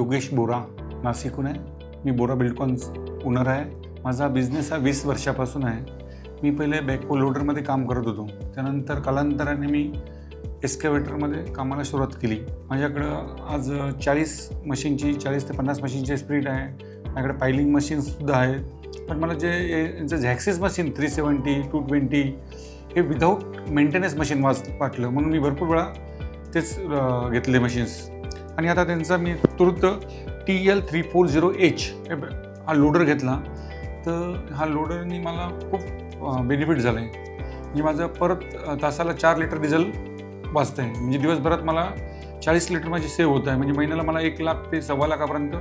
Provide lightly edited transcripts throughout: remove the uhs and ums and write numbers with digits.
योगेश बोरा नाशिकहून आहे. मी बोरा बिल्डकॉन्स ओनर आहे. माझा बिझनेस हा 20 वर्षापासून आहे. मी पहिले बॅकहो लोडरमध्ये काम करत होतो. त्यानंतर कालांतराने मी एस्केवेटरमध्ये कामाला सुरुवात केली. माझ्याकडं आज 40 ते 50 मशीनची स्प्रिट आहे. माझ्याकडे पायलिंग मशीन्ससुद्धा आहे. पण मला जे यांचं झॅक्सिस मशीन 370, 220 हे विदाऊट मेंटेनन्स मशीन वाटलं, म्हणून मी भरपूर वेळा तेच घेतले मशीन्स. आणि आता त्यांचा मी तुर्त TL340H हा लोडर घेतला. तर हा लोडरनी मला खूप बेनिफिट झालं आहे. म्हणजे माझं परत तासाला 4 लिटर डिझेल वाचतं आहे. म्हणजे दिवसभरात मला 40 लिटर माझी सेव्ह होत आहे. म्हणजे महिन्याला मला 1 लाख ते 1.25 लाखापर्यंत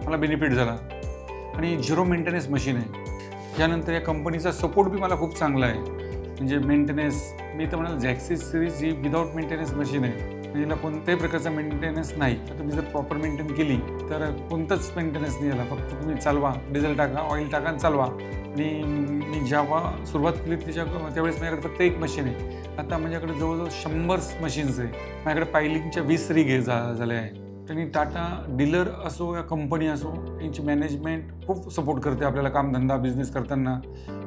मला बेनिफिट झाला. आणि झिरो मेंटेनन्स मशीन आहे. यानंतर या कंपनीचा सपोर्ट बी मला खूप चांगला आहे. म्हणजे मेंटेनन्स मी तर म्हणाल झॅक्सिस सिरीज ही विदाऊट मेंटेनन्स मशीन आहे. म्हणजे याला कोणत्याही प्रकारचा मेंटेनन्स नाही. तर तुम्ही जर प्रॉपर मेंटेन केली तर कोणतंच मेंटेनन्स नाही याला. फक्त तुम्ही चालवा, डिझेल टाका, ऑइल टाका आणि चालवा. आणि मी जेव्हा सुरुवात केली त्यावेळेस माझ्याकडे फक्त 1 मशीन आहे. आता माझ्याकडे जवळजवळ 100 मशीन्स आहे. माझ्याकडे पायलिंगच्या 20 रिग झाल्या आहे. त्यांनी टाटा डीलर असो या कंपनी असो यांची मॅनेजमेंट खूप सपोर्ट करते आपल्याला कामधंदा बिझनेस करताना.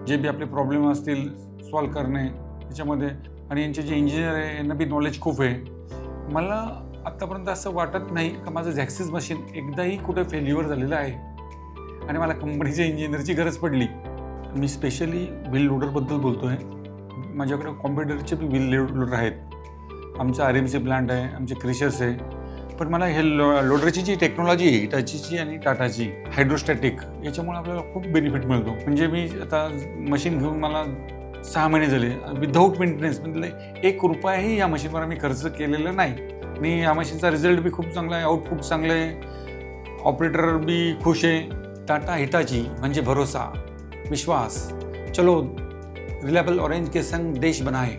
जे बी आपले प्रॉब्लेम असतील सॉल्व करणे याच्यामध्ये. आणि यांचे जे इंजिनियर आहे यांना बी नॉलेज खूप आहे. मला आत्तापर्यंत असं वाटत नाही का माझं झॅक्सिस मशीन एकदाही कुठे फेल्युअर झालेलं आहे आणि मला कंपनीच्या इंजिनियरची गरज पडली. मी स्पेशली व्हील लोडरबद्दल बोलतो आहे. माझ्याकडे कॉम्प्युटरचे बी व्हील लोडर आहेत. आमचा RMC प्लांट आहे, आमचे क्रेशर्स आहे. पण मला हे लोडरची जी टेक्नॉलॉजी आहे हिटाचीची आणि टाटाची हायड्रोस्टॅटिक याच्यामुळे आपल्याला खूप बेनिफिट मिळतो. म्हणजे मी आता मशीन घेऊन मला 6 महिने झाले विदाऊट मेंटेनन्स. म्हणजे 1 रुपयाही या मशीनवर आम्ही खर्च केलेला नाही. आणि या मशीनचा रिझल्ट बी खूप चांगला आहे, आउटपुट चांगलं आहे, ऑपरेटर बी खुश आहे. टाटा हिटाची म्हणजे भरोसा, विश्वास. चलो रिलायबल ऑरेंज के संग देश बनाए.